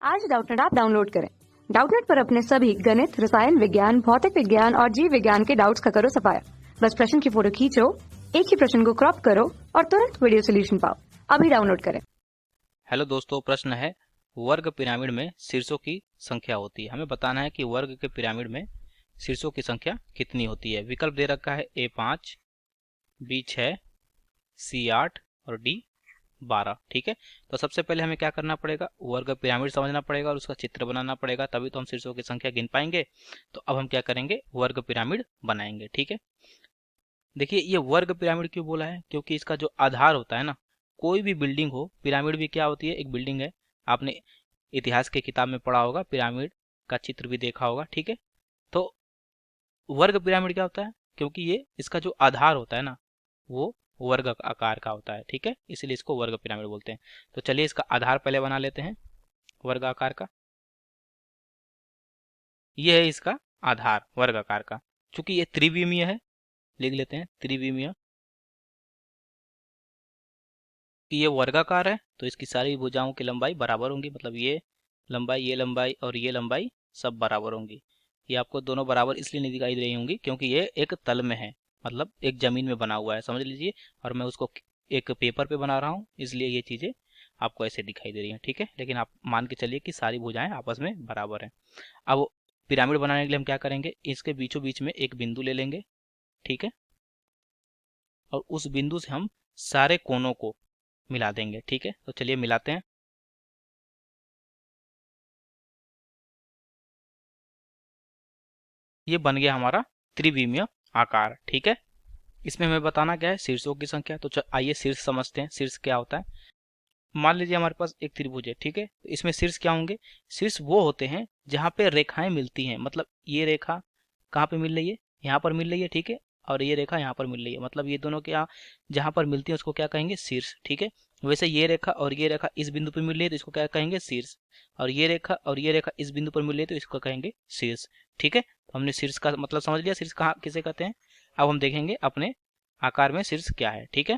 आज Doubtnut app download करें। Doubtnut पर अपने सभी गणित, रसायन विज्ञान, भौतिक विज्ञान और जीव विज्ञान के डाउट्स का करो सफाया। बस प्रश्न की फोटो खींचो, एक ही प्रश्न को क्रॉप करो और तुरंत वीडियो सोल्यूशन पाओ। अभी डाउनलोड करें। हेलो दोस्तों, प्रश्न है वर्ग पिरामिड में शीर्षों की संख्या होती है। हमें बताना है कि वर्ग के पिरामिड में शीर्षों की संख्या कितनी होती है। विकल्प दे रखा है A5, B6, C8 और D12। ठीक है, तो सबसे पहले हमें क्या करना पड़ेगा, वर्ग पिरामिड समझना पड़ेगा और उसका चित्र बनाना पड़ेगा, तभी तो हम शीर्षों की संख्या गिन पाएंगे। तो अब हम क्या करेंगे, वर्ग पिरामिड बनाएंगे। ठीक है, देखिए ये वर्ग पिरामिड क्यों बोला है, क्योंकि इसका जो आधार होता है ना, कोई भी बिल्डिंग हो, पिरामिड भी क्या होती है, एक बिल्डिंग है। आपने इतिहास के किताब में पढ़ा होगा, पिरामिड का चित्र भी देखा होगा। ठीक है, तो वर्ग पिरामिड क्या होता है, क्योंकि ये इसका जो आधार होता है ना, वो वर्ग आकार का होता है। ठीक है, इसलिए इसको वर्ग पिरामिड बोलते हैं। तो चलिए इसका आधार पहले बना लेते हैं वर्ग आकार का। ये है इसका आधार वर्ग आकार का। चूंकि ये त्रिविमीय है, लिख लेते हैं त्रिविमीय। कि ये वर्गाकार है तो इसकी सारी भुजाओं की लंबाई बराबर होंगी, मतलब ये लंबाई और ये लंबाई सब बराबर होंगी। ये आपको दोनों बराबर इसलिए नहीं दिखाई दे रही होंगी क्योंकि ये एक तल में है, मतलब एक जमीन में बना हुआ है, समझ लीजिए। और मैं उसको एक पेपर पे बना रहा हूँ, इसलिए ये चीज़ें आपको ऐसे दिखाई दे रही हैं। ठीक है, लेकिन आप मान के चलिए कि सारी भुजाएं आपस में बराबर हैं। अब पिरामिड बनाने के लिए हम क्या करेंगे, इसके बीचों बीच में एक बिंदु ले लेंगे। ठीक है, और उस बिंदु से हम सारे कोनों को मिला देंगे। ठीक है, तो चलिए मिलाते हैं। ये बन गया हमारा त्रिविमीय आकार। ठीक है, इसमें हमें बताना क्या है, शीर्षों की संख्या। तो आइए शीर्ष समझते हैं। शीर्ष क्या होता है, मान लीजिए हमारे पास एक त्रिभुज है। ठीक है, तो इसमें शीर्ष क्या होंगे, शीर्ष वो होते हैं जहाँ पे रेखाएं मिलती हैं। मतलब ये रेखा कहाँ पे मिल रही है, यहाँ पर मिल रही है। ठीक है, और ये रेखा यहाँ पर मिल रही है, मतलब ये दोनों क्या जहाँ पर मिलती है उसको क्या कहेंगे, शीर्ष। ठीक है, वैसे ये रेखा और ये रेखा इस बिंदु पर मिल रही है तो इसको क्या कहेंगे, शीर्ष। और ये रेखा इस बिंदु पर मिल रही है तो इसको कहेंगे शीर्ष। ठीक है, तो हमने शीर्ष का मतलब समझ लिया, शीर्ष कहाँ किसे कहते हैं। अब हम देखेंगे अपने आकार में शीर्ष क्या है। ठीक है,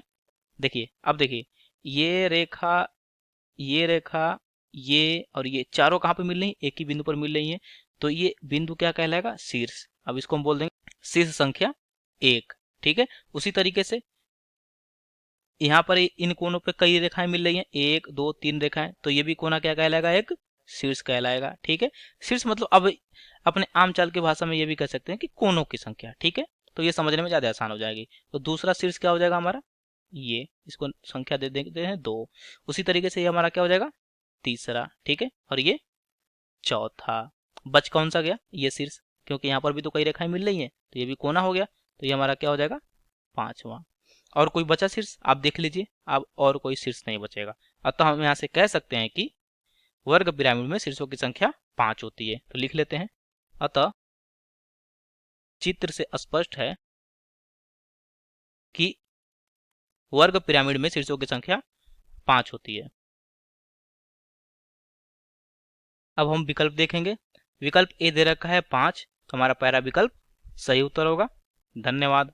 देखिए अब देखिए ये रेखा, ये रेखा, ये और ये चारों कहाँ पे मिल रही है, एक ही बिंदु पर मिल रही है, तो ये बिंदु क्या कहलाएगा, शीर्ष। अब इसको हम बोल देंगे शीर्ष संख्या 1। ठीक है, उसी तरीके से यहाँ पर इन कोनों पे कई रेखाएं मिल रही हैं, 1 2 3 रेखाएं, तो ये भी कोना क्या कहलाएगा, एक शीर्ष कहलाएगा। ठीक है, शीर्ष मतलब अब अपने आम चाल की भाषा में ये भी कह सकते हैं कि कोनों की संख्या। ठीक है, तो ये समझने में ज्यादा आसान हो जाएगी। तो दूसरा शीर्ष क्या हो जाएगा हमारा, ये, इसको संख्या दे देते हैं 2। उसी तरीके से ये हमारा क्या हो जाएगा, तीसरा। ठीक है, और ये चौथा। बच कौन सा गया, ये शीर्ष, क्योंकि यहाँ पर भी तो कई रेखाएं मिल रही हैं, तो ये भी कोना हो गया, तो ये हमारा क्या हो जाएगा, पांचवा। और कोई बचा शीर्ष, आप देख लीजिए, अब और कोई शीर्ष नहीं बचेगा। अतः हम यहाँ से कह सकते हैं कि वर्ग पिरामिड में शीर्षों की संख्या 5 होती है। तो लिख लेते हैं, अतः चित्र से स्पष्ट है कि वर्ग पिरामिड में शीर्षों की संख्या 5 होती है। अब हम विकल्प देखेंगे। विकल्प ए दे रखा है 5, तो हमारा पहला विकल्प सही उत्तर होगा। धन्यवाद।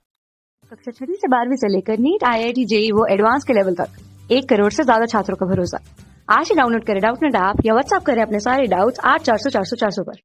कक्षा 6 से 12वीं से लेकर नीट, IIT, JEE वो एडवांस के लेवल तक 1 करोड़ से ज्यादा छात्रों का भरोसा। आज ही डाउनलोड करें डाउटनेट ऐप या व्हाट्सएप करें अपने सारे डाउट्स 8400 400 400 पर।